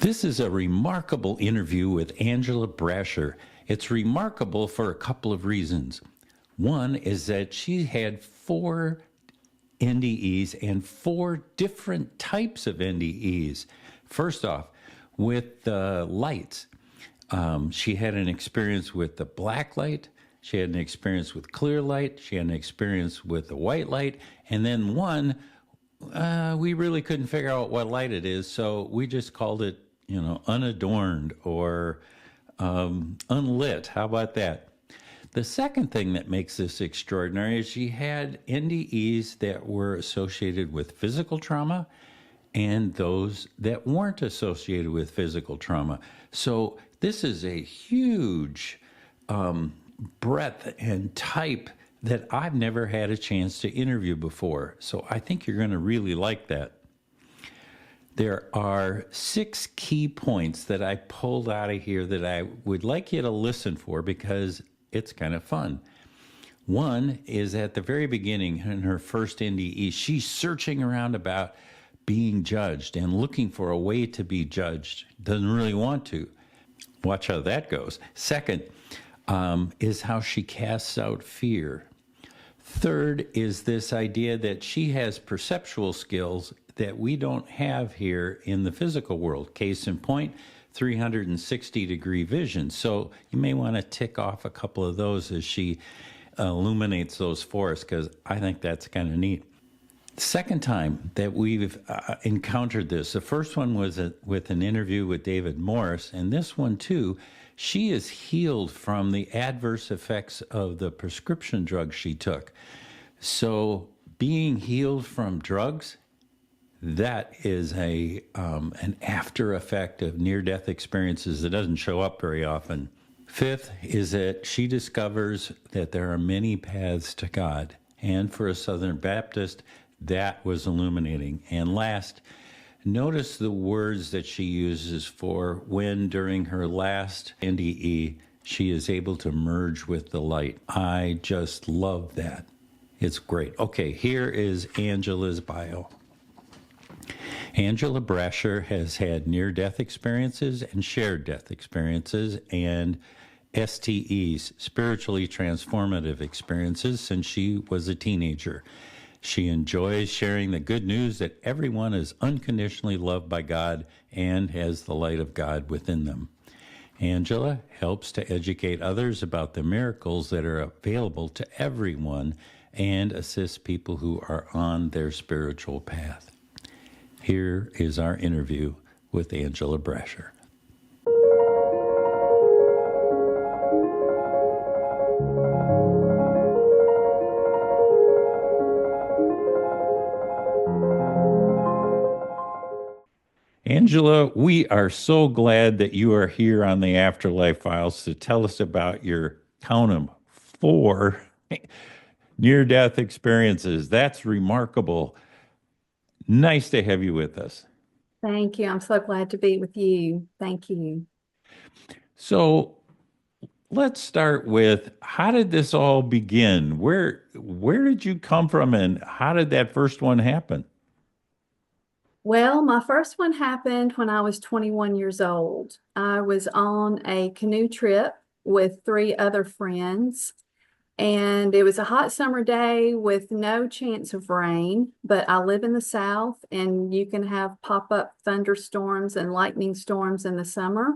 This is a remarkable interview with Angela Brasher. It's remarkable for a couple of reasons. One is that she had 4 NDEs and 4 different types of NDEs. First off, with the lights, she had an experience with the black light, she had an experience with clear light, she had an experience with the white light, and then one, we really couldn't figure out what light it is, so we just called it, unadorned or unlit. How about that? The second thing that makes this extraordinary is she had NDEs that were associated with physical trauma and those that weren't associated with physical trauma. So this is a huge breadth and type that I've never had a chance to interview before. So I think you're going to really like that. There are 6 key points that I pulled out of here that I would like you to listen for because it's kind of fun. One is at the very beginning in her first NDE, she's searching around about being judged and looking for a way to be judged. Doesn't really want to. Watch how that goes. Second is how she casts out fear. Third is this idea that she has perceptual skills that we don't have here in the physical world. Case in point, 360-degree vision. So you may want to tick off a couple of those as she illuminates those for us, because I think that's kind of neat. Second time that we've encountered this, the first one was with an interview with David Morris, and this one too, she is healed from the adverse effects of the prescription drugs she took. So being healed from drugs, that is an after effect of near-death experiences that doesn't show up very often. Fifth is that she discovers that there are many paths to God. And for a Southern Baptist, that was illuminating. And last, notice the words that she uses for when during her last NDE, she is able to merge with the light. I just love that. It's great. Okay, here is Angela's bio. Angela Brasher has had near-death experiences and shared death experiences and SDEs, spiritually transformative experiences, since she was a teenager. She enjoys sharing the good news that everyone is unconditionally loved by God and has the light of God within them. Angela helps to educate others about the miracles that are available to everyone and assists people who are on their spiritual path. Here is our interview with Angela Brasher. Angela, we are so glad that you are here on the Afterlife Files to tell us about your, count 'em, 4 near-death experiences. That's remarkable. Nice to have you with us. Thank you. I'm so glad to be with you. Thank you. So let's start with, how did this all begin? Where did you come from and how did that first one happen? Well, my first one happened when I was 21 years old. I was on a canoe trip with 3 other friends, and it was a hot summer day with no chance of rain, but I live in the South and you can have pop-up thunderstorms and lightning storms in the summer.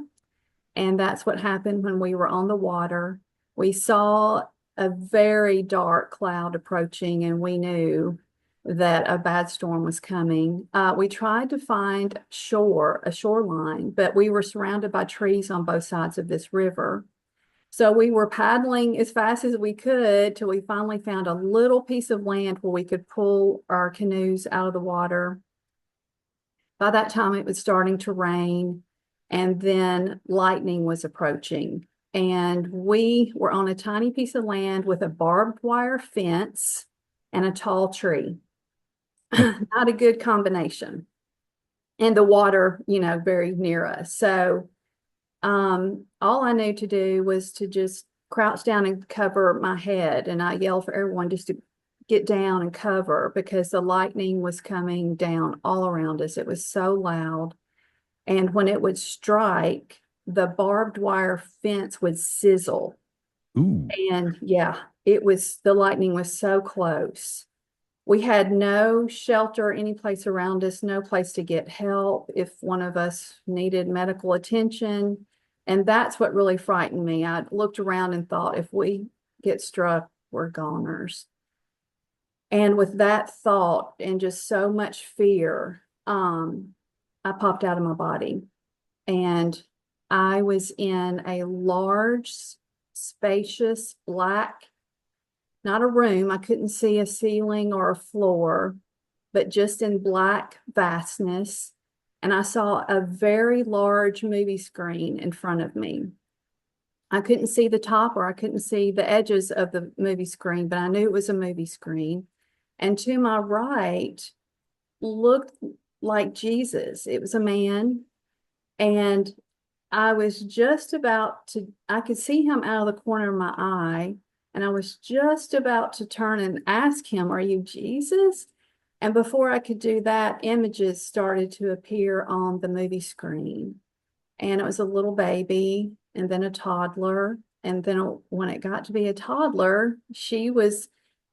And that's what happened when we were on the water. We saw a very dark cloud approaching and we knew that a bad storm was coming. We tried to find a shoreline, but we were surrounded by trees on both sides of this river. So we were paddling as fast as we could till we finally found a little piece of land where we could pull our canoes out of the water. By that time, it was starting to rain, and then lightning was approaching. And we were on a tiny piece of land with a barbed wire fence and a tall tree. Not a good combination. And the water, very near us. So all I knew to do was to just crouch down and cover my head. And I yelled for everyone just to get down and cover because the lightning was coming down all around us. It was so loud. And when it would strike, the barbed wire fence would sizzle. Ooh. And yeah, the lightning was so close. We had no shelter any place around us, no place to get help if one of us needed medical attention. And that's what really frightened me. I looked around and thought, if we get struck, we're goners. And with that thought and just so much fear, I popped out of my body. And I was in a large, spacious, black, not a room. I couldn't see a ceiling or a floor, but just in black vastness. And I saw a very large movie screen in front of me. I couldn't see the top or I couldn't see the edges of the movie screen, but I knew it was a movie screen. And to my right looked like Jesus. It was a man. And I was just about to, I could see him out of the corner of my eye. And I was just about to turn and ask him, "Are you Jesus?" And before I could do that, images started to appear on the movie screen. And it was a little baby and then a toddler. And then when it got to be a toddler, she was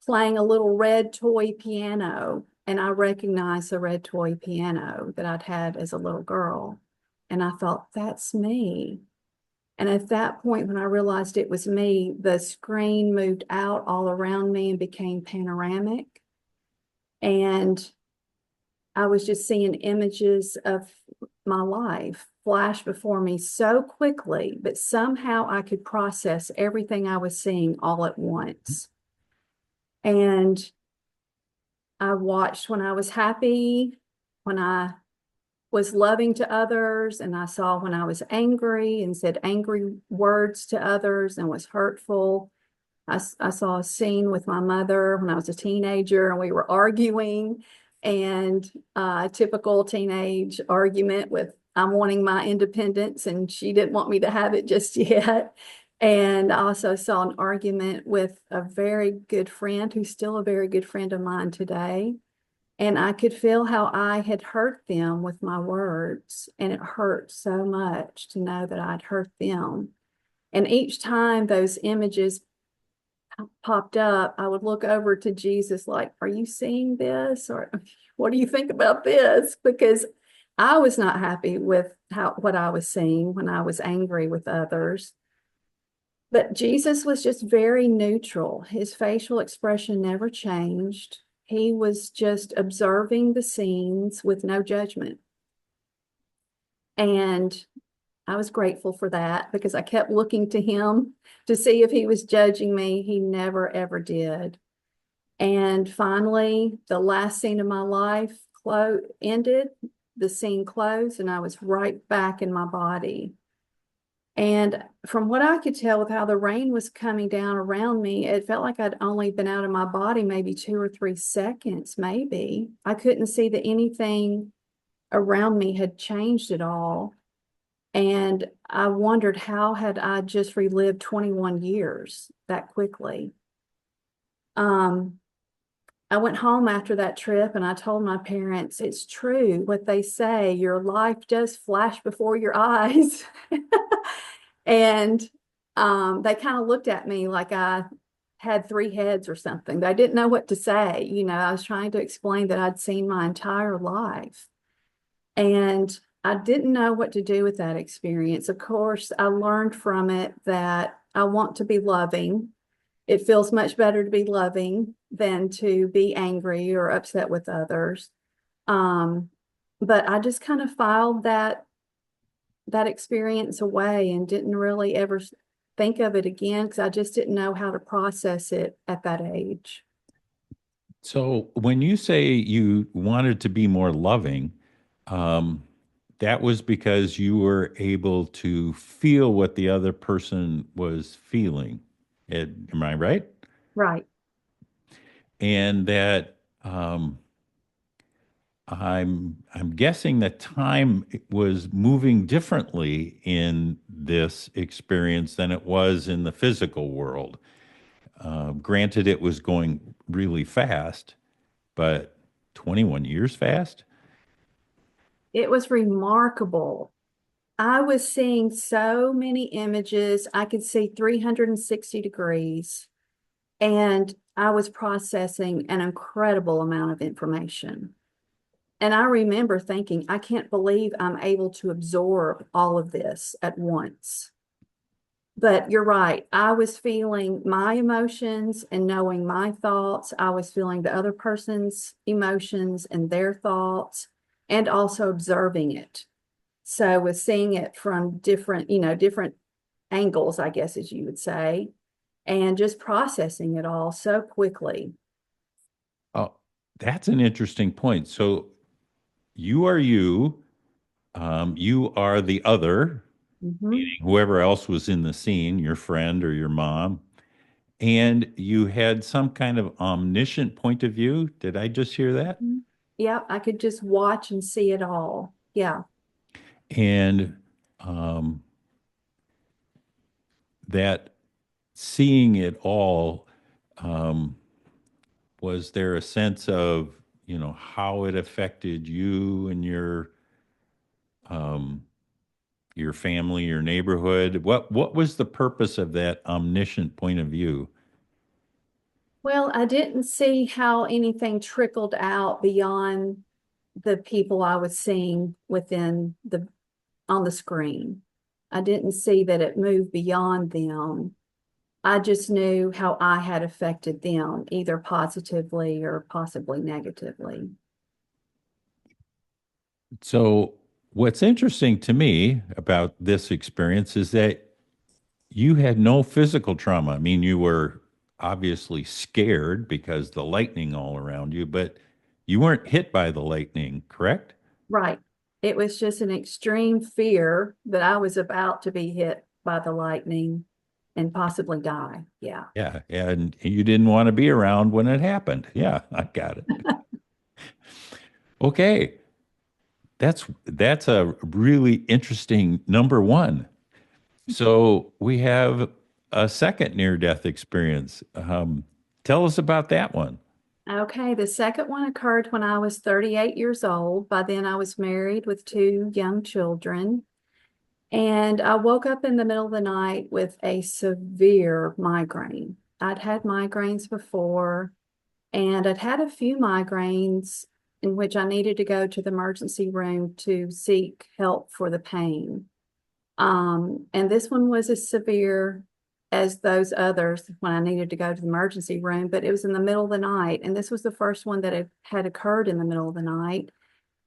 playing a little red toy piano. And I recognized the red toy piano that I'd had as a little girl. And I thought, that's me. And at that point, when I realized it was me, the screen moved out all around me and became panoramic. And I was just seeing images of my life flash before me so quickly, but somehow I could process everything I was seeing all at once. And I watched when I was happy, when I was loving to others, and I saw when I was angry and said angry words to others and was hurtful. I saw a scene with my mother when I was a teenager and we were arguing, and a typical teenage argument with I'm wanting my independence and she didn't want me to have it just yet. And I also saw an argument with a very good friend who's still a very good friend of mine today. And I could feel how I had hurt them with my words. And it hurt so much to know that I'd hurt them. And each time those images popped up, I would look over to Jesus like, "Are you seeing this? Or what do you think about this?" Because I was not happy with what I was seeing when I was angry with others. But Jesus was just very neutral. His facial expression never changed. He was just observing the scenes with no judgment. And I was grateful for that because I kept looking to him to see if he was judging me. He never, ever did. And finally, the last scene of my life ended, the scene closed, and I was right back in my body. And from what I could tell with how the rain was coming down around me, it felt like I'd only been out of my body maybe 2 or 3 seconds, maybe. I couldn't see that anything around me had changed at all. And I wondered, how had I just relived 21 years that quickly? I went home after that trip and I told my parents, it's true what they say, your life does flash before your eyes. And they kind of looked at me like I had 3 heads or something. They didn't know what to say. You know, I was trying to explain that I'd seen my entire life. And I didn't know what to do with that experience. Of course, I learned from it that I want to be loving. It feels much better to be loving than to be angry or upset with others. But I just kind of filed that experience away and didn't really ever think of it again because I just didn't know how to process it at that age. So when you say you wanted to be more loving, um, that was because you were able to feel what the other person was feeling. Am I right? Right. And that I'm guessing that time was moving differently in this experience than it was in the physical world. Granted, it was going really fast, but 21 years fast? It was remarkable. I was seeing so many images. I could see 360 degrees, and I was processing an incredible amount of information. And I remember thinking, I can't believe I'm able to absorb all of this at once. But you're right. I was feeling my emotions and knowing my thoughts. I was feeling the other person's emotions and their thoughts, and also observing it. So I was seeing it from different, different angles, I guess, as you would say, and just processing it all so quickly. Oh, that's an interesting point. So you are you, you are the other, Hmm. whoever else was in the scene, your friend or your mom, and you had some kind of omniscient point of view. Did I just hear that? Yeah, I could just watch and see it all. Yeah. And um, that seeing it all, um, was there a sense of, how it affected you and um, your family, your neighborhood? What was the purpose of that omniscient point of view? Well, I didn't see how anything trickled out beyond the people I was seeing within the on the screen. I didn't see that it moved beyond them. I just knew how I had affected them, either positively or possibly negatively. So, what's interesting to me about this experience is that you had no physical trauma. I mean, you were obviously scared because the lightning all around you, but you weren't hit by the lightning, correct? Right. It was just an extreme fear that I was about to be hit by the lightning and possibly die. Yeah. Yeah, and you didn't want to be around when it happened. Yeah, I got it. Okay, that's a really interesting number one. So we have a second near-death experience. Tell us about that one. Okay. The second one occurred when I was 38 years old. By then, I was married with two young children. And I woke up in the middle of the night with a severe migraine. I'd had migraines before, and I'd had a few migraines in which I needed to go to the emergency room to seek help for the pain. And this one was as severe as those others when I needed to go to the emergency room, but it was in the middle of the night. And this was the first one that had occurred in the middle of the night.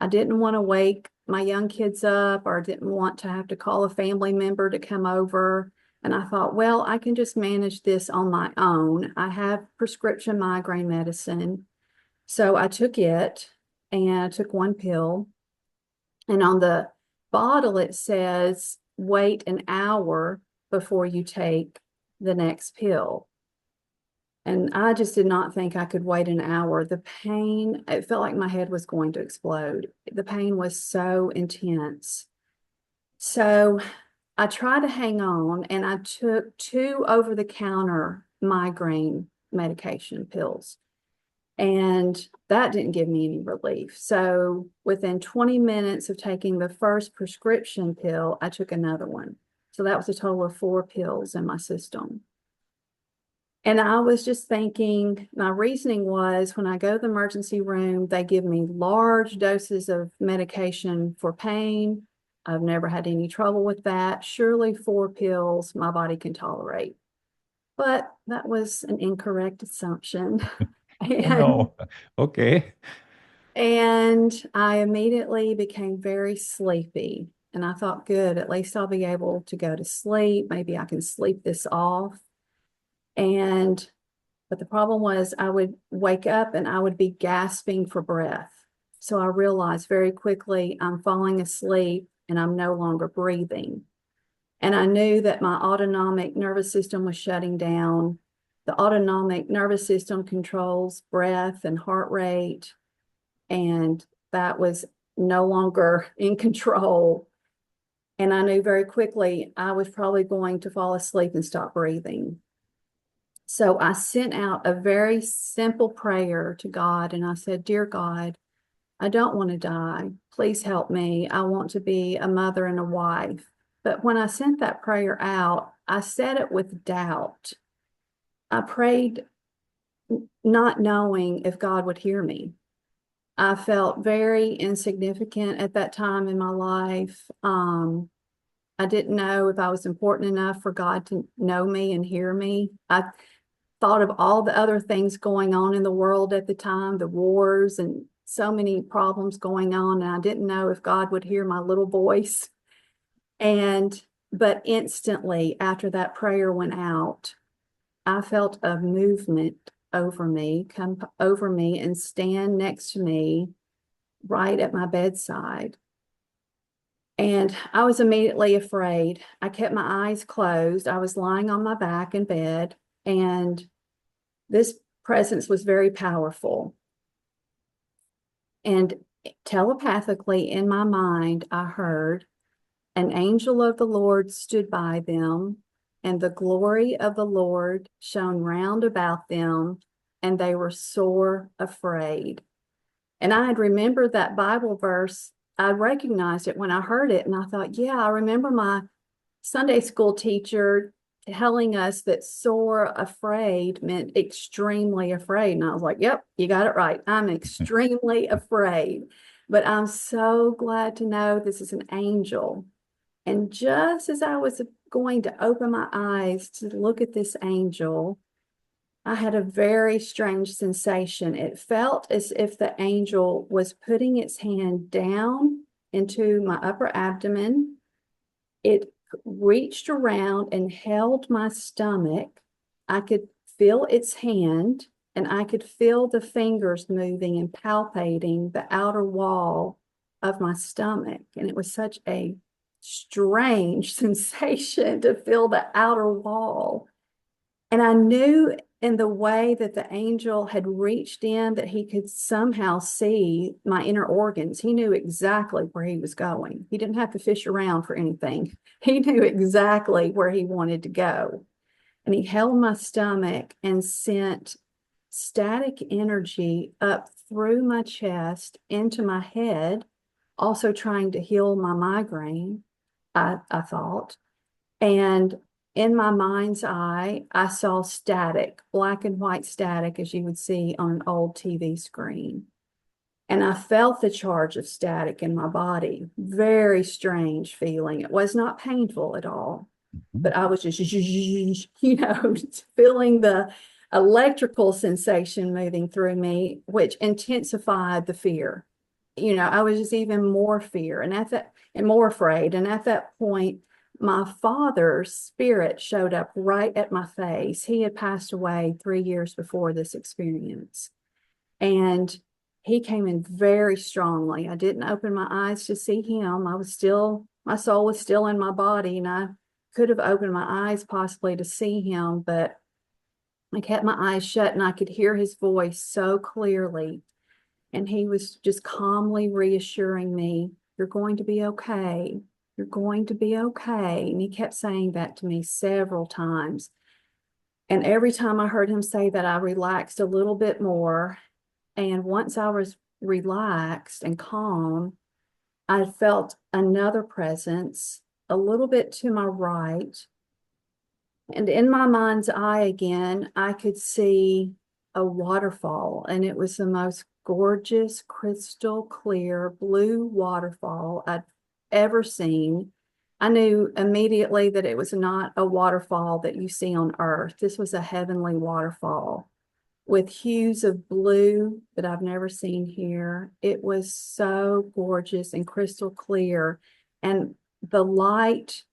I didn't want to wake my young kids up or didn't want to have to call a family member to come over. And I thought, well, I can just manage this on my own. I have prescription migraine medicine. So I took it and I took one pill. And on the bottle, it says, wait an hour before you take the next pill. And I just did not think I could wait an hour. The pain, it felt like my head was going to explode. The pain was so intense. So I tried to hang on and I took two over-the-counter migraine medication pills. And that didn't give me any relief. So within 20 minutes of taking the first prescription pill, I took another one. So that was a total of 4 pills in my system. And I was just thinking, my reasoning was when I go to the emergency room, they give me large doses of medication for pain. I've never had any trouble with that. Surely 4 pills my body can tolerate. But that was an incorrect assumption. Oh And no. Okay. and I immediately became very sleepy. And I thought, good, at least I'll be able to go to sleep. Maybe I can sleep this off. And But the problem was I would wake up and I would be gasping for breath. So I realized very quickly I'm falling asleep and I'm no longer breathing. And I knew that my autonomic nervous system was shutting down. The autonomic nervous system controls breath and heart rate, and that was no longer in control. And I knew very quickly I was probably going to fall asleep and stop breathing. So I sent out a very simple prayer to God and I said, Dear God, I don't want to die. Please help me. I want to be a mother and a wife. But when I sent that prayer out, I said it with doubt. I prayed not knowing if God would hear me. I felt very insignificant at that time in my life. I didn't know if I was important enough for God to know me and hear me. I thought of all the other things going on in the world at the time, the wars and so many problems going on, and I didn't know if God would hear my little voice. But instantly after that prayer went out, I felt a movement over me, come over me and stand next to me right at my bedside. And I was immediately afraid. I kept my eyes closed. I was lying on my back in bed, and this presence was very powerful. And telepathically in my mind, I heard, an angel of the Lord stood by them, and the glory of the Lord shone round about them, and they were sore afraid. And I had remembered that Bible verse. I recognized it when I heard it, and I thought, yeah, I remember my Sunday school teacher telling us that sore afraid meant extremely afraid. And I was like, yep, you got it right. I'm extremely afraid. But I'm so glad to know this is an angel. And just as I was going to open my eyes to look at this angel, I had a very strange sensation. It felt as if the angel was putting its hand down into my upper abdomen. It reached around and held my stomach. I could feel its hand, and I could feel the fingers moving and palpating the outer wall of my stomach. And it was such a strange sensation to feel the outer wall. And I knew in the way that the angel had reached in that he could somehow see my inner organs. He knew exactly where he was going. He didn't have to fish around for anything. He knew exactly where he wanted to go. And he held my stomach and sent static energy up through my chest into my head, also trying to heal my migraine, I thought. And in my mind's eye, I saw static, black and white static, as you would see on an old TV screen. And I felt the charge of static in my body. Very strange feeling. It was not painful at all, but I was just, feeling the electrical sensation moving through me, which intensified the fear. I was just even more fear and more afraid. And at that point, my father's spirit showed up right at my face. He had passed away 3 years before this experience. And he came in very strongly. I didn't open my eyes to see him. My soul was still in my body, and I could have opened my eyes possibly to see him, but I kept my eyes shut, and I could hear his voice so clearly. And he was just calmly reassuring me, you're going to be okay. You're going to be okay. And he kept saying that to me several times. And every time I heard him say that, I relaxed a little bit more. And once I was relaxed and calm, I felt another presence a little bit to my right. And in my mind's eye again, I could see a waterfall, and it was the most gorgeous, crystal clear blue waterfall I'd ever seen. I knew immediately that it was not a waterfall that you see on earth. This was a heavenly waterfall with hues of blue that I've never seen here. It was so gorgeous and crystal clear, and the light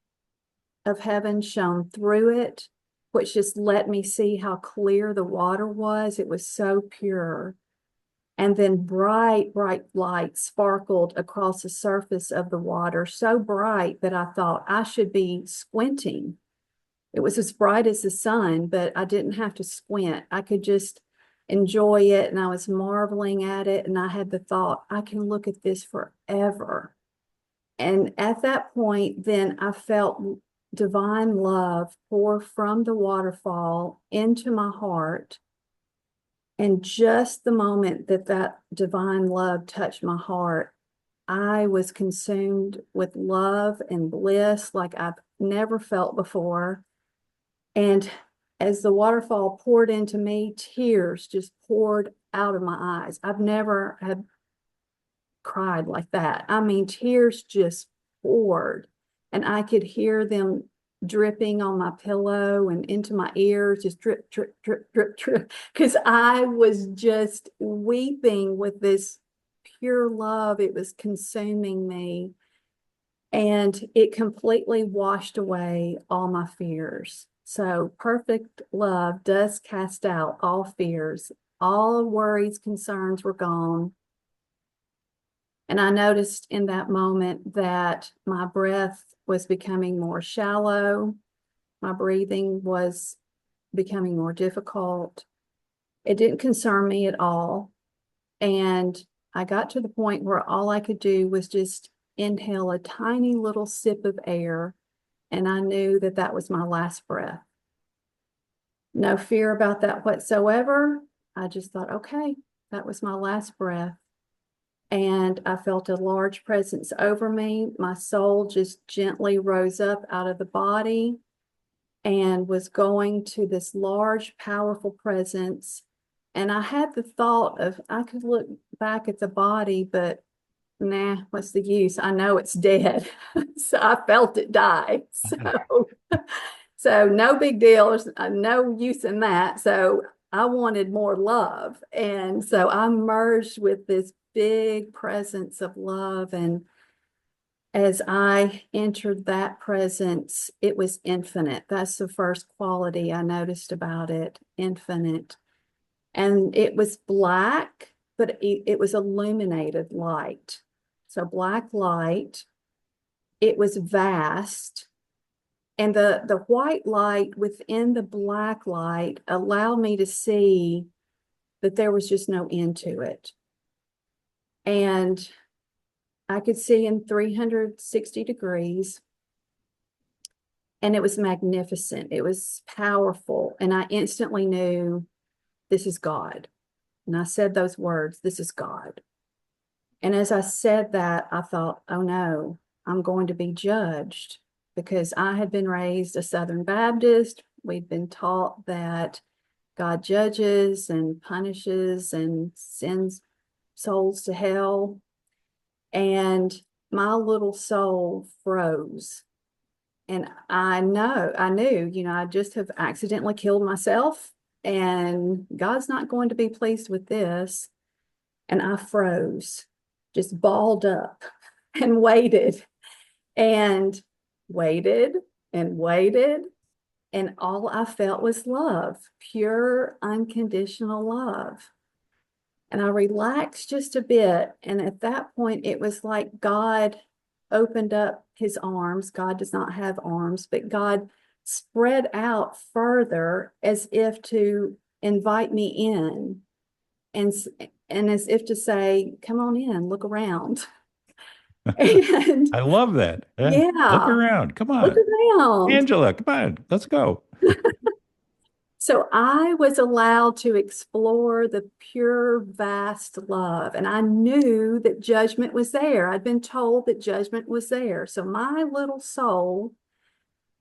of heaven shone through it, which just let me see how clear the water was. It was so pure. And then bright, bright light sparkled across the surface of the water, so bright that I thought I should be squinting. It was as bright as the sun, but I didn't have to squint. I could just enjoy it, and I was marveling at it, and I had the thought, I can look at this forever. And at that point, then I felt divine love pour from the waterfall into my heart. And just the moment that that divine love touched my heart, I was consumed with love and bliss like I've never felt before. And as the waterfall poured into me, tears just poured out of my eyes. I've never had cried like that. I mean, tears just poured, and I could hear them dripping on my pillow and into my ears, just drip, drip, drip, drip, drip, because I was just weeping with this pure love. It was consuming me, and it completely washed away all my fears. So perfect love does cast out all fears. All worries, concerns were gone. And I noticed in that moment that my breath was becoming more shallow. My breathing was becoming more difficult. It didn't concern me at all. And I got to the point where all I could do was just inhale a tiny little sip of air. And I knew that that was my last breath. No fear about that whatsoever. I just thought, okay, that was my last breath. And I felt a large presence over me. My soul just gently rose up out of the body and was going to this large, powerful presence. And I had the thought of, I could look back at the body, but nah, what's the use? I know it's dead. So I felt it die. So no big deal. There's no use in that. So I wanted more love. And so I merged with this big presence of love. And as I entered that presence, it was infinite. That's the first quality I noticed about it, infinite. And it was black, but it was illuminated light. So black light, it was vast. And the white light within the black light allowed me to see that there was just no end to it. And I could see in 360 degrees, and it was magnificent. It was powerful. And I instantly knew this is God. And I said those words, this is God. And as I said that, I thought, oh no, I'm going to be judged, because I had been raised a Southern Baptist. We'd been taught that God judges and punishes and sends souls to hell. And my little soul froze. And I knew, I just have accidentally killed myself, and God's not going to be pleased with this. And I froze, just balled up and waited and waited and waited. And all I felt was love, pure, unconditional love. And I relaxed just a bit. And at that point, it was like God opened up his arms. God does not have arms, but God spread out further as if to invite me in, and as if to say, come on in, look around. And I love that. Look yeah, around. Come look on. around. Angela, come on. Let's go. So I was allowed to explore the pure, vast love. And I knew that judgment was there. I'd been told that judgment was there. So my little soul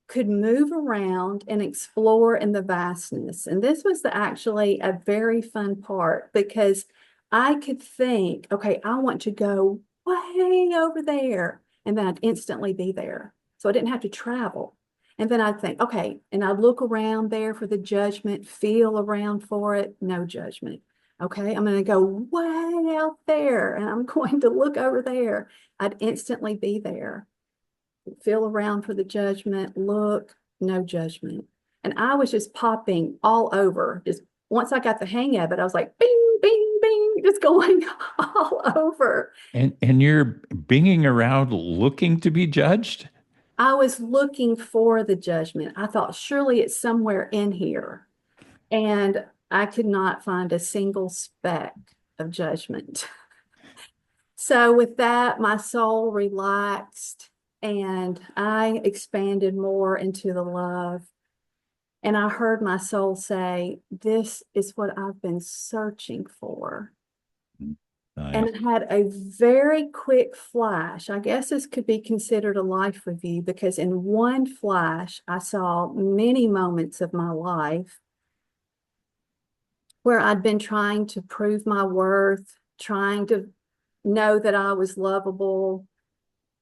could move around and explore in the vastness. And this was actually a very fun part, because I could think, okay, I want to go way over there. And then I'd instantly be there. So I didn't have to travel. And then I'd think, okay, and I'd look around there for the judgment, feel around for it, no judgment. Okay, I'm going to go way out there, and I'm going to look over there. I'd instantly be there. Feel around for the judgment, look, no judgment. And I was just popping all over. Just once I got the hang of it, I was like, bing, bing, bing, just going all over. And you're binging around looking to be judged? I was looking for the judgment. I thought, surely it's somewhere in here. And I could not find a single speck of judgment. So with that, my soul relaxed, and I expanded more into the love. And I heard my soul say, this is what I've been searching for. And Nice. it had a very quick flash. I guess this could be considered a life review because in one flash, I saw many moments of my life where I'd been trying to prove my worth, trying to know that I was lovable,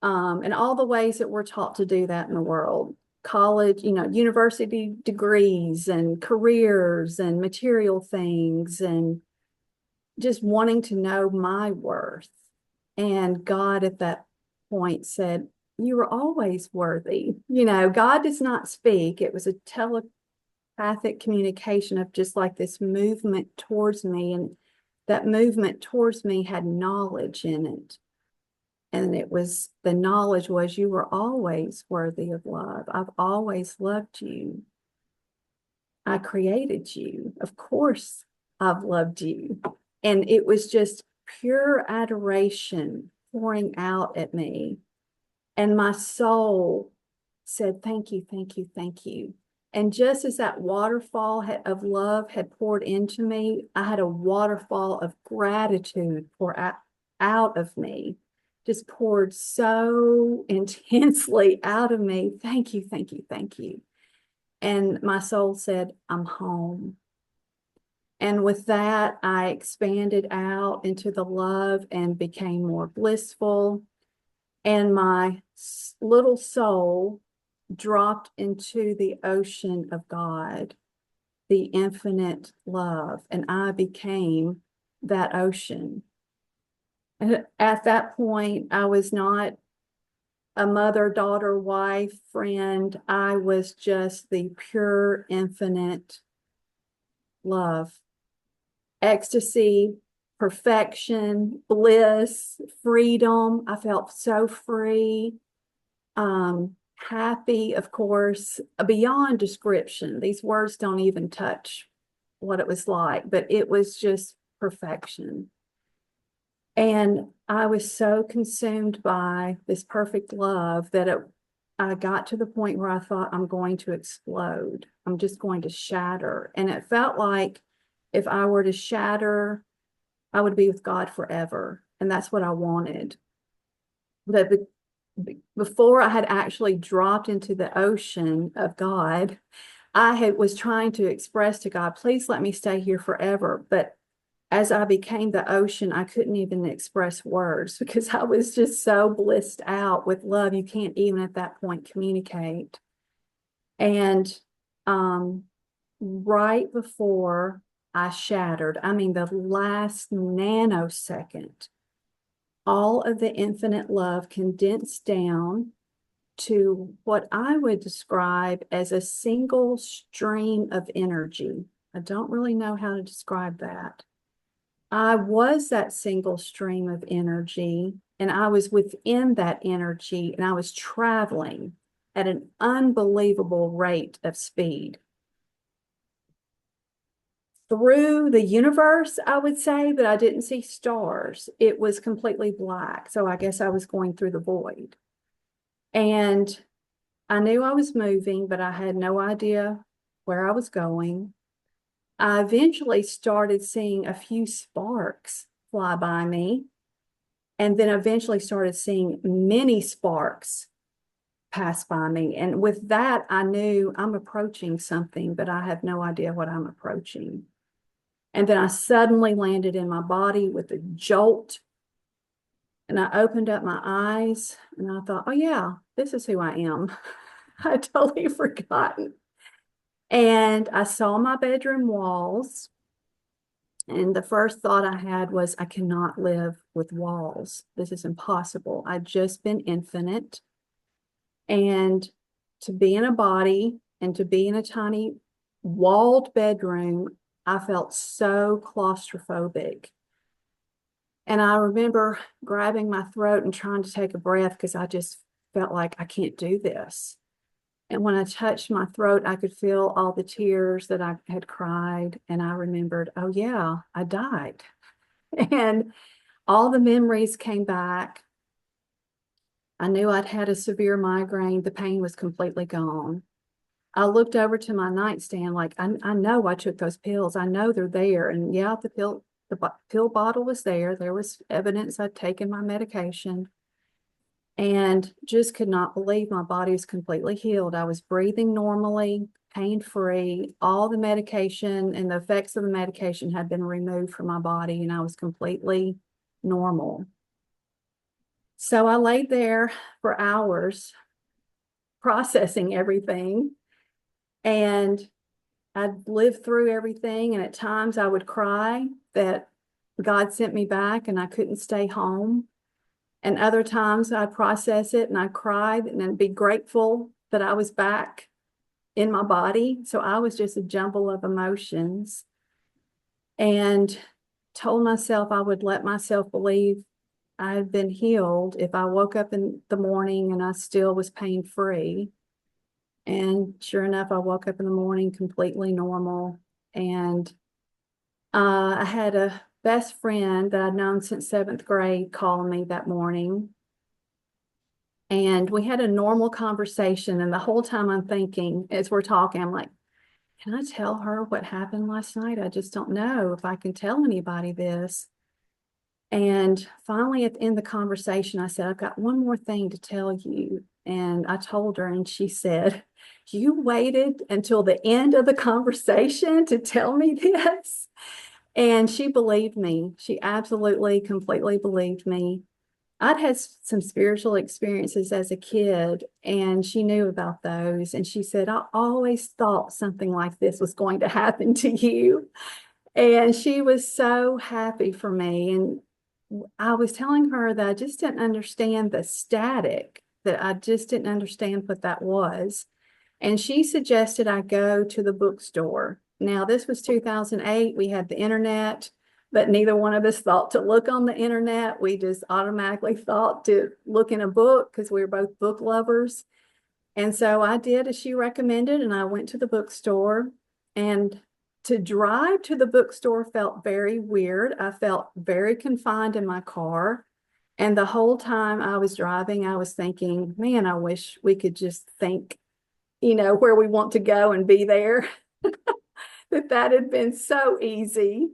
and all the ways that we're taught to do that in the world. College, university degrees and careers and material things and just wanting to know my worth. And God at that point said, you were always worthy. God does not speak. It was a telepathic communication of just like this movement towards me. And that movement towards me had knowledge in it. And the knowledge was you were always worthy of love. I've always loved you. I created you. Of course, I've loved you. And it was just pure adoration pouring out at me. And my soul said, thank you, thank you, thank you. And just as that waterfall of love had poured into me, I had a waterfall of gratitude pour out of me, just poured so intensely out of me. Thank you, thank you, thank you. And my soul said, I'm home. And with that, I expanded out into the love and became more blissful. And my little soul dropped into the ocean of God, the infinite love. And I became that ocean. And at that point, I was not a mother, daughter, wife, friend. I was just the pure, infinite love, ecstasy, perfection, bliss, freedom. I felt so free, happy, of course, beyond description. These words don't even touch what it was like, but it was just perfection. And I was so consumed by this perfect love that I got to the point where I thought, I'm going to explode. I'm just going to shatter. And it felt like if I were to shatter, I would be with God forever. And that's what I wanted. But before I had actually dropped into the ocean of God, was trying to express to God, please let me stay here forever. But as I became the ocean, I couldn't even express words because I was just so blissed out with love. You can't even at that point communicate. And right before I shattered, I mean, the last nanosecond, all of the infinite love condensed down to what I would describe as a single stream of energy. I don't really know how to describe that. I was that single stream of energy, and I was within that energy, and I was traveling at an unbelievable rate of speed through the universe, I would say, but I didn't see stars. It was completely black. So I guess I was going through the void. And I knew I was moving, but I had no idea where I was going. I eventually started seeing a few sparks fly by me, and then eventually started seeing many sparks pass by me. And with that, I knew I'm approaching something, but I have no idea what I'm approaching. And then I suddenly landed in my body with a jolt. And I opened up my eyes and I thought, oh, yeah, this is who I am. I totally forgotten. And I saw my bedroom walls. And the first thought I had was, I cannot live with walls. This is impossible. I'd just been infinite. And to be in a body and to be in a tiny walled bedroom, I felt so claustrophobic. And I remember grabbing my throat and trying to take a breath because I just felt like I can't do this. And when I touched my throat, I could feel all the tears that I had cried. And I remembered, oh, yeah, I died. And all the memories came back. I knew I'd had a severe migraine. The pain was completely gone. I looked over to my nightstand, like, I know I took those pills. I know they're there. And yeah, pill bottle was there. There was evidence I'd taken my medication, and just could not believe my body was completely healed. I was breathing normally, pain-free. All the medication and the effects of the medication had been removed from my body, and I was completely normal. So I laid there for hours processing everything, and I'd lived through everything. And at times I would cry that God sent me back and I couldn't stay home. And other times I'd process it and I'd cry and then be grateful that I was back in my body. So I was just a jumble of emotions, and told myself I would let myself believe I had been healed if I woke up in the morning and I still was pain-free. And sure enough, I woke up in the morning completely normal. And I had a best friend that I'd known since 7th grade call me that morning. And we had a normal conversation. And the whole time I'm thinking, as we're talking, I'm like, can I tell her what happened last night? I just don't know if I can tell anybody this. And finally, at the end of the conversation, I said, I've got one more thing to tell you. And I told her, and she said, you waited until the end of the conversation to tell me this? And she believed me. She absolutely, completely believed me. I'd had some spiritual experiences as a kid, and she knew about those. And she said, I always thought something like this was going to happen to you. And she was so happy for me. And I was telling her that I just didn't understand the static, that I just didn't understand what that was. And she suggested I go to the bookstore. Now, this was 2008. We had the internet, but neither one of us thought to look on the internet. We just automatically thought to look in a book because we were both book lovers. And so I did as she recommended, and I went to the bookstore. And to drive to the bookstore felt very weird. I felt very confined in my car. And the whole time I was driving, I was thinking, man, I wish we could just think, where we want to go and be there. that had been so easy.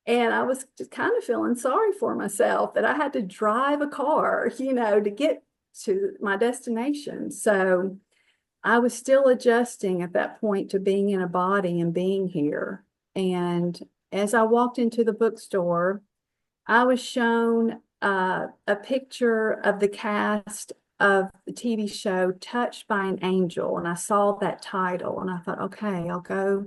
And I was just kind of feeling sorry for myself that I had to drive a car, to get to my destination. So I was still adjusting at that point to being in a body and being here. And as I walked into the bookstore, I was shown a picture of the cast of the TV show Touched by an Angel. And I saw that title and I thought, okay, I'll go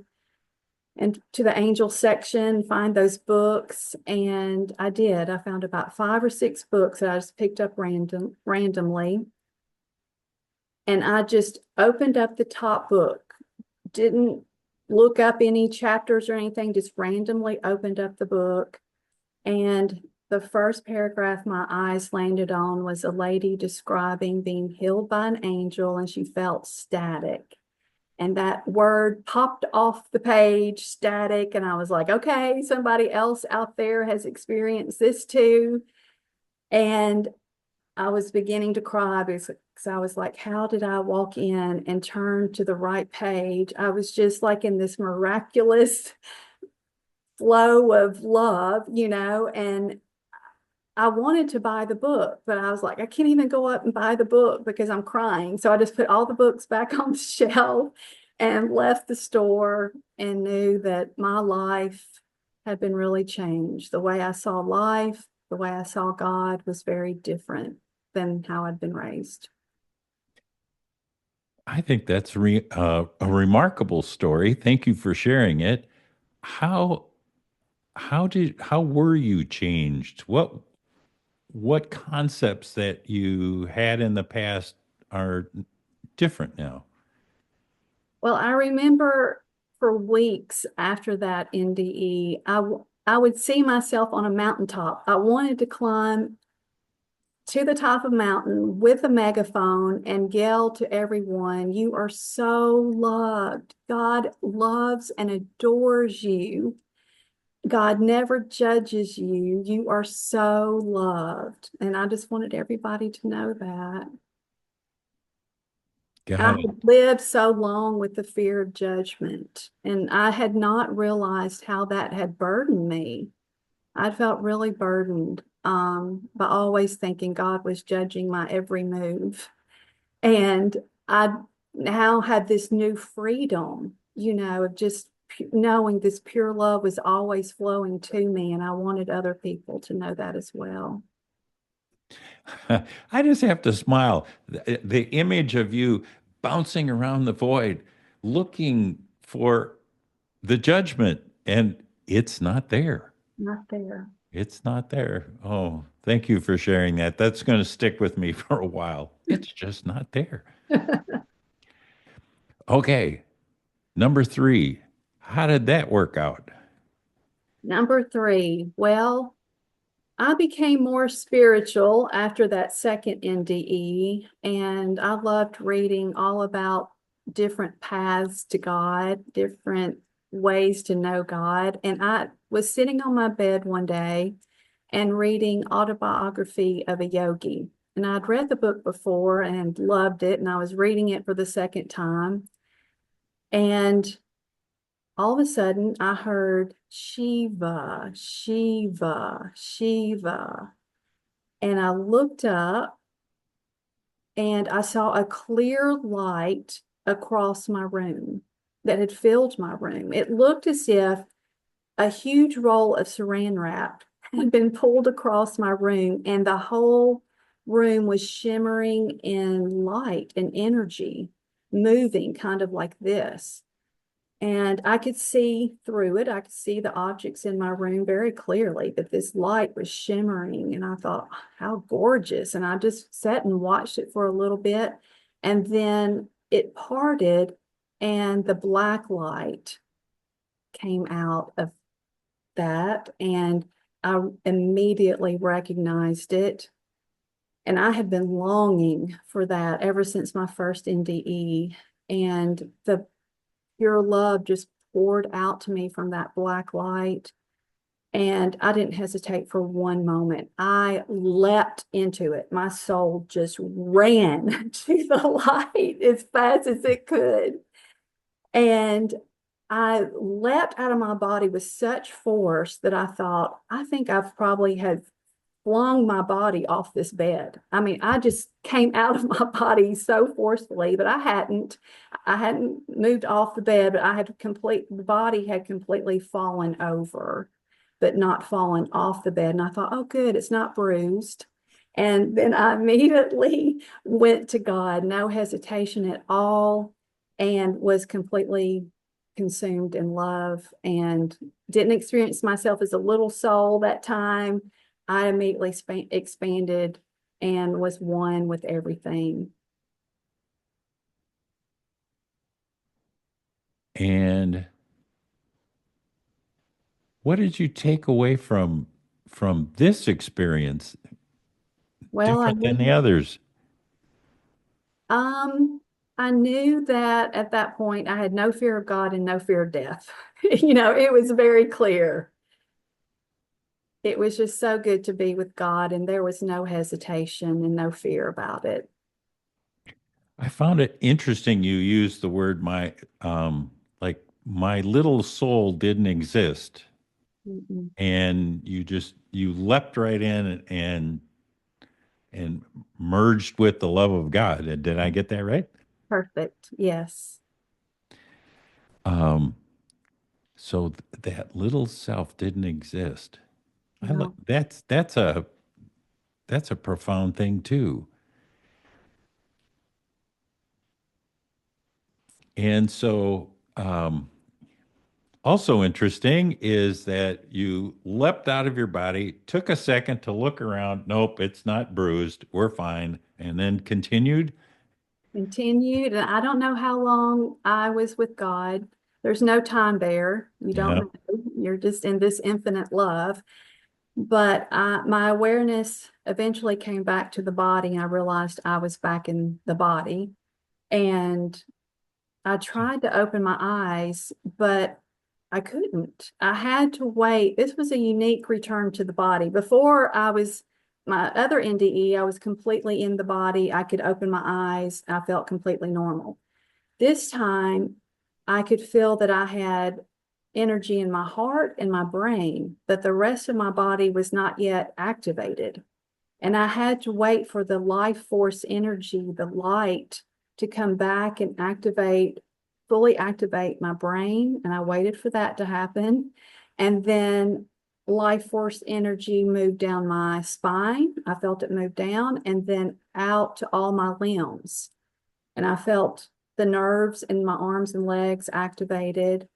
and to the angel section, find those books. And I did. I found about 5 or 6 books that I just picked up randomly. And I just opened up the top book, didn't look up any chapters or anything, just randomly opened up the book. And the first paragraph my eyes landed on was a lady describing being healed by an angel, and she felt static. And that word popped off the page, static. And I was like, okay, somebody else out there has experienced this too. And I was beginning to cry because I was like, how did I walk in and turn to the right page? I was just like in this miraculous flow of love, and I wanted to buy the book, but I was like, I can't even go up and buy the book because I'm crying. So I just put all the books back on the shelf and left the store, and knew that my life had been really changed. The way I saw life, the way I saw God was very different than how I'd been raised. I think that's a remarkable story. Thank you for sharing it. How how were you changed? What concepts that you had in the past are different now? Well, I remember for weeks after that NDE, I would see myself on a mountaintop. I wanted to climb to the top of a mountain with a megaphone and yell to everyone, you are so loved. God loves and adores you. God never judges you. You are so loved. And I just wanted everybody to know that. I Got it. had lived so long with the fear of judgment, and I had not realized how that had burdened me. I felt really burdened by always thinking God was judging my every move. And I now had this new freedom, of just knowing this pure love was always flowing to me. And I wanted other people to know that as well. I just have to smile. The image of you bouncing around the void, looking for the judgment, and it's not there. Not there. It's not there. Oh, thank you for sharing that. That's going to stick with me for a while. It's just not there. Okay, number three. How did that work out? Number three, well, I became more spiritual after that second NDE, and I loved reading all about different paths to God, different ways to know God. And I was sitting on my bed one day and reading Autobiography of a Yogi. And I'd read the book before and loved it, and I was reading it for the second time. And all of a sudden, I heard Shiva, Shiva, Shiva. And I looked up and I saw a clear light across my room that had filled my room. It looked as if a huge roll of saran wrap had been pulled across my room, and the whole room was shimmering in light and energy, moving kind of like this. And I could see through it. I could see the objects in my room very clearly, but this light was shimmering. And I thought, how gorgeous. And I just sat and watched it for a little bit. And then it parted, and the black light came out of that. And I immediately recognized it. And I had been longing for that ever since my first NDE. And the pure love just poured out to me from that black light. And I didn't hesitate for one moment. I leapt into it. My soul just ran to the light as fast as it could. And I leapt out of my body with such force that I thought, I think I've probably had flung my body off this bed. I mean, I just came out of my body so forcefully, but I hadn't. I hadn't moved off the bed, but the body had completely fallen over, but not fallen off the bed. And I thought, oh, good, it's not bruised. And then I immediately went to God, no hesitation at all, and was completely consumed in love and didn't experience myself as a little soul that time. I immediately expanded and was one with everything. And what did you take away from this experience Well, different than the others? um, I knew that at that point I had no fear of God and no fear of death. It was very clear. It was just so good to be with God, and there was no hesitation and no fear about it. I found it interesting you used the word like my little soul didn't exist. Mm-mm. And you leapt right in and merged with the love of God. Did I get that right? Perfect. Yes. Um, so that little self didn't exist. I like No. that's a profound thing too. And so also interesting is that you leapt out of your body, took a second to look around. Nope, it's not bruised. We're fine. And then continued. Continued. And I don't know how long I was with God. There's no time there. You don't Yeah. know. You're just in this infinite love. But my awareness eventually came back to the body, and I realized I was back in the body. And I tried to open my eyes, but I couldn't. I had to wait. This was a unique return to the body. Before, I was my other NDE, I was completely in the body. I could open my eyes. I felt completely normal. This time, I could feel that I had energy in my heart and my brain, but the rest of my body was not yet activated. And I had to wait for the life force energy, the light, to come back and activate, fully activate my brain. And I waited for that to happen. And then life force energy moved down my spine. I felt it move down and then out to all my limbs. And I felt the nerves in my arms and legs activated.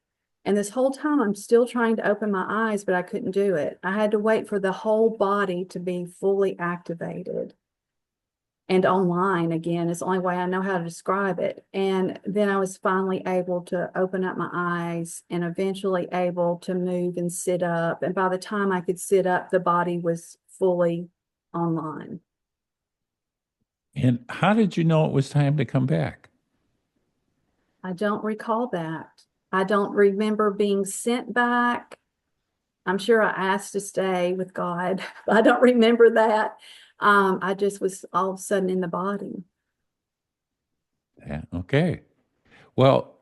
And this whole time, I'm still trying to open my eyes, but I couldn't do it. I had to wait for the whole body to be fully activated and online again. It's the only way I know how to describe it. And then I was finally able to open up my eyes and eventually able to move and sit up. And by the time I could sit up, the body was fully online. And how did you know it was time to come back? I don't recall that. I don't remember being sent back. I'm sure I asked to stay with God. I don't remember that. I just was all of a sudden in the body. Yeah, okay. Well,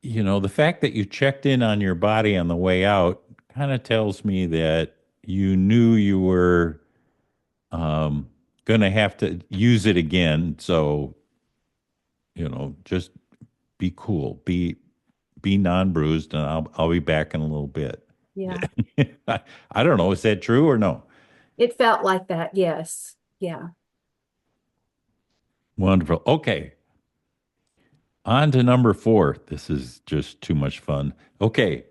the fact that you checked in on your body on the way out kind of tells me that you knew you were going to have to use it again. So, just be cool, be non-bruised, and I'll be back in a little bit. Yeah, I don't know. Is that true or no? it felt like that. Yes. Yeah. Wonderful. Okay. On to number 4. This is just too much fun. Okay.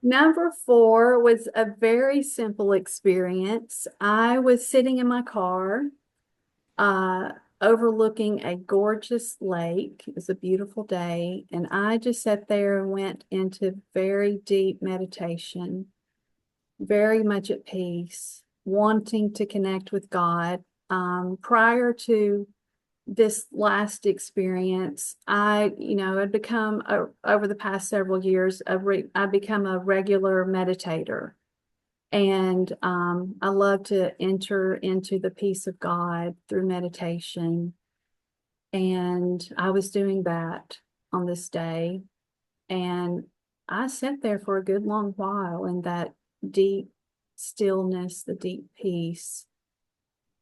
Number 4 was a very simple experience. I was sitting in my car, uh, overlooking a gorgeous lake. It was a beautiful day, and I just sat there and went into very deep meditation, very much at peace, wanting to connect with God. Prior to this last experience, had become over the past several years, I've become a regular meditator. And I love to enter into the peace of God through meditation. And I was doing that on this day. And I sat there for a good long while in that deep stillness, the deep peace,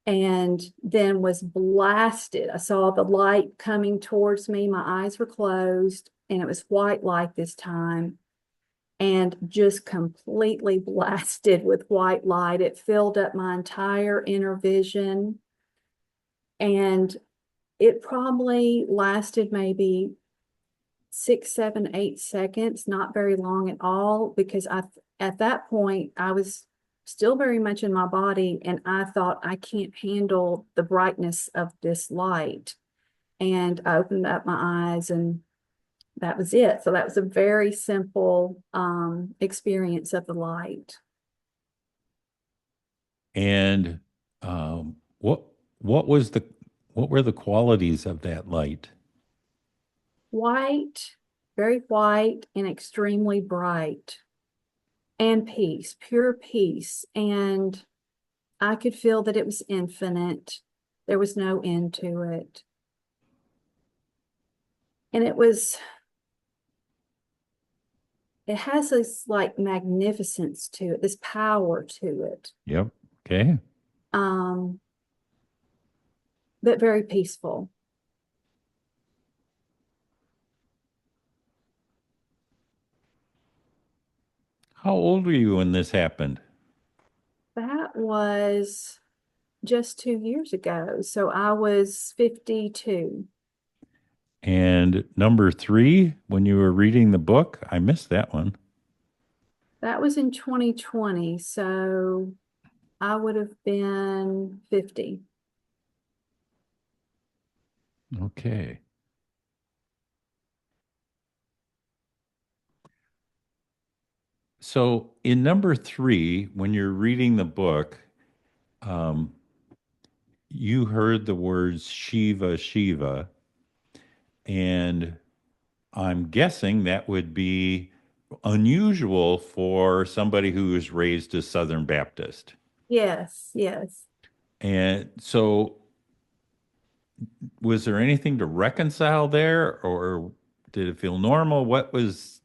and then was blasted. I saw the light coming towards me. My eyes were closed, and it was white light this time, and just completely blasted with white light. It filled up my entire inner vision, and it probably lasted maybe 6, 7, 8 seconds, not very long at all, because at that point I was still very much in my body, and I thought, I can't handle the brightness of this light. And I opened up my eyes, and that was it. So that was a very simple experience of the light. And um, what what was the what were the qualities of that light? White, very white, and extremely bright, and peace, pure peace. And I could feel that it was infinite. There was no end to it. And it has this like magnificence to it, this power to it, Yep. Okay. um, but very peaceful. How old were you when this happened? That was just 2 years ago. So I was 52. And number 3, when you were reading the book, I missed that one. That was in 2020. So I would have been 50. Okay. So in number 3, when you're reading the book, um, you heard the words Shiva, Shiva, and I'm guessing that would be unusual for somebody who was raised as Southern Baptist. Yes, yes. And so, was there anything to reconcile there, or did it feel normal? What was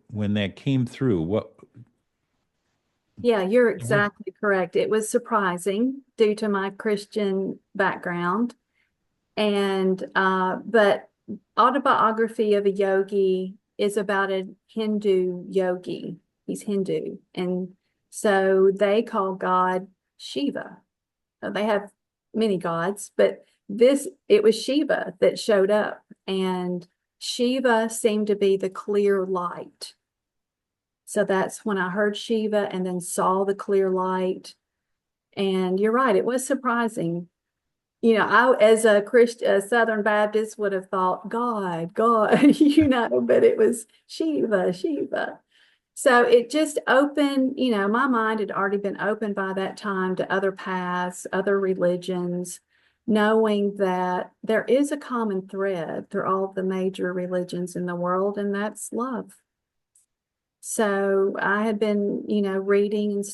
when that came through? Yeah, you're What exactly correct. It was surprising due to my Christian background. And but Autobiography of a Yogi is about a Hindu yogi. He's Hindu. And so they call God Shiva. They have many gods, but it was Shiva that showed up. And Shiva seemed to be the clear light. So that's when I heard Shiva and then saw the clear light. And you're right, it was surprising. I, as a Christian, a Southern Baptist, would have thought God, God, but it was Shiva, Shiva. So it just opened, my mind had already been opened by that time to other paths, other religions, knowing that there is a common thread through all the major religions in the world, and that's love. So I had been, reading and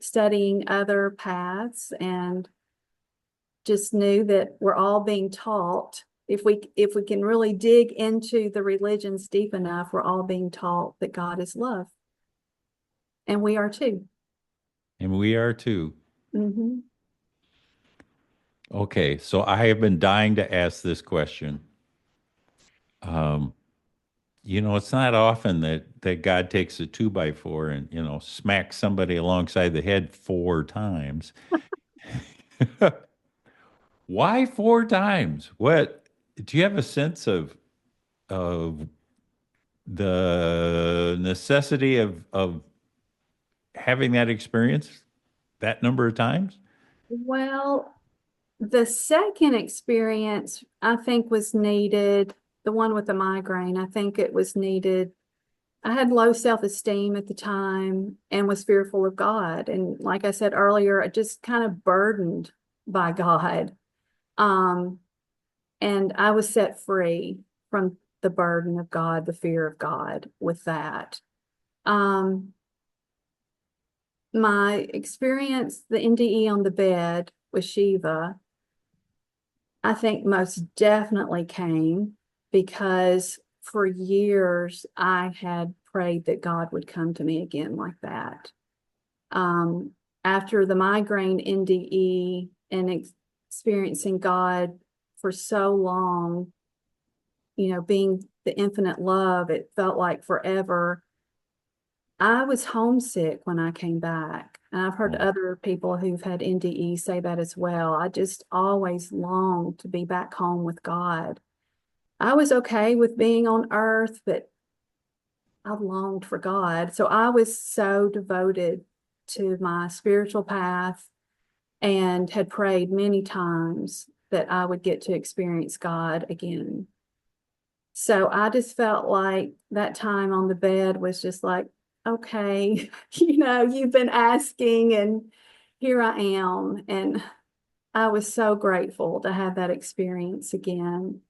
studying other paths and just knew that we're all being taught. If we can really dig into the religions deep enough, we're all being taught that God is love, and we are too. and we are too. Hmm. Okay, so I have been dying to ask this question. Um, it's not often that God takes a two by four and smacks somebody alongside the head four times. Why four times? What do you have a sense of the necessity of having that experience that number of times? Well, the second experience I think was needed, the one with the migraine, I think it was needed. I had low self-esteem at the time and was fearful of God. And like I said earlier, I just kind of burdened by God. Um, and I was set free from the burden of God, the fear of God with that. Um, my experience, the NDE on the bed with Shiva, I think most definitely came because for years I had prayed that God would come to me again like that. Um, After the migraine NDE and experiencing God for so long, being the infinite love, it felt like forever. I was homesick when I came back. And I've heard Oh. other people who've had NDE say that as well. I just always longed to be back home with God. I was okay with being on earth, but I longed for God. So I was so devoted to my spiritual path and had prayed many times that I would get to experience God again. So I just felt like that time on the bed was just like, okay, you've been asking, and here I am. And I was so grateful to have that experience again.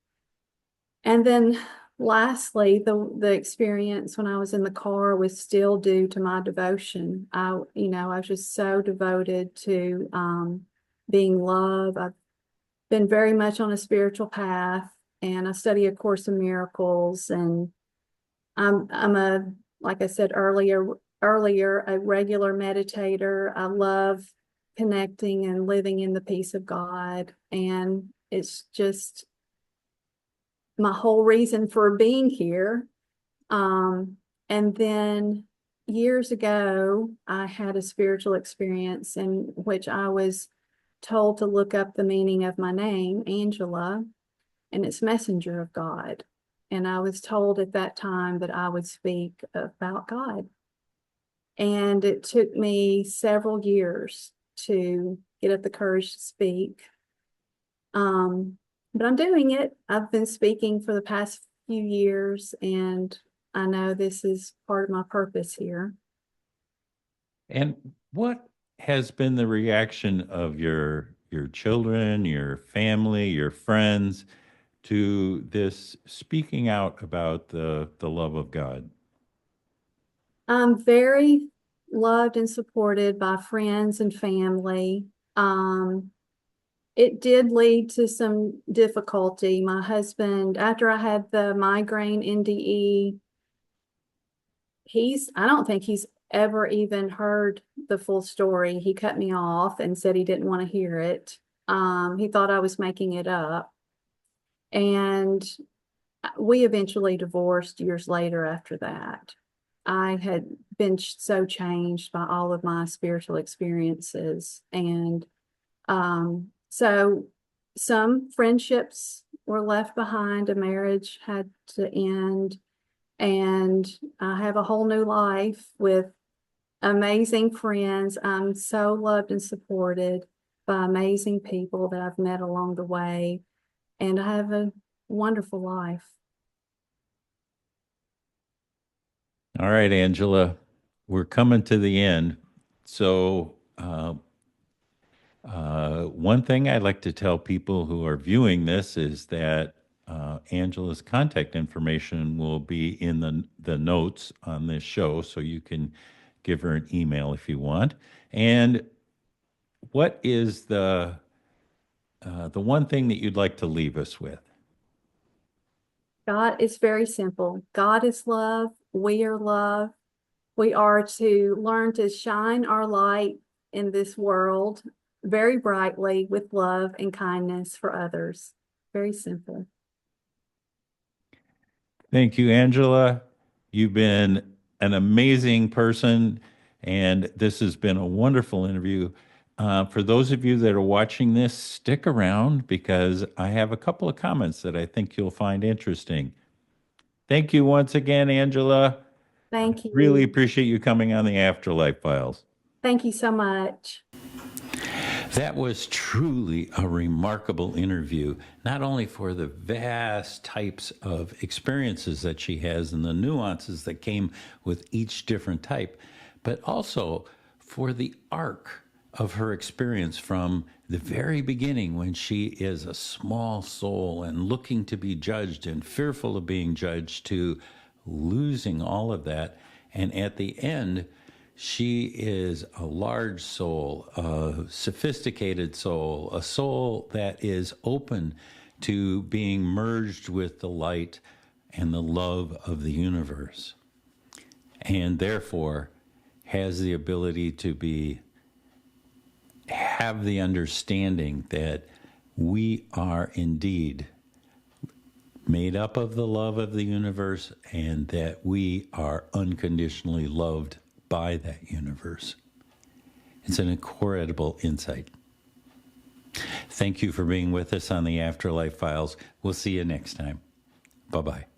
And then lastly, the experience when I was in the car was still due to my devotion. I was just so devoted to being love. I've been very much on a spiritual path, and I study A Course in Miracles, and I'm a, like I said earlier, a regular meditator. I love connecting and living in the peace of God, and it's just my whole reason for being here. And then years ago, I had a spiritual experience in which I was told to look up the meaning of my name, Angela, and it's messenger of God. And I was told at that time that I would speak about God. And it took me several years to get up the courage to speak. Um, but I'm doing it. I've been speaking for the past few years, and I know this is part of my purpose here. And what has been the reaction of your children, your family, your friends to this speaking out about the love of God? I'm very loved and supported by friends and family. It did lead to some difficulty. My husband, after I had the migraine NDE, I don't think he's ever even heard the full story. He cut me off and said he didn't want to hear it. He thought I was making it up. And we eventually divorced years later after that. I had been so changed by all of my spiritual experiences. And so some friendships were left behind, a marriage had to end, and I have a whole new life with amazing friends. I'm so loved and supported by amazing people that I've met along the way, and I have a wonderful life. All right, Angela, we're coming to the end. So, one thing I'd like to tell people who are viewing this is that Angela's contact information will be in the notes on this show, so you can give her an email if you want. And what is the one thing that you'd like to leave us with? God is very simple. God is love. We are love. We are to learn to shine our light in this world very brightly with love and kindness for others. Very simple. Thank you, Angela. You've been an amazing person, and this has been a wonderful interview. For those of you that are watching this, stick around because I have a couple of comments that I think you'll find interesting. Thank you once again, Angela. Thank Really you. appreciate you coming on the Afterlife Files. Thank you so much. That was truly a remarkable interview, not only for the vast types of experiences that she has and the nuances that came with each different type, but also for the arc of her experience from the very beginning when she is a small soul and looking to be judged and fearful of being judged to losing all of that. And at the end, she is a large soul, a sophisticated soul, a soul that is open to being merged with the light and the love of the universe, and therefore has the ability to have the understanding that we are indeed made up of the love of the universe and that we are unconditionally loved by that universe. It's an incredible insight. Thank you for being with us on the Afterlife Files. We'll see you next time. Bye-bye.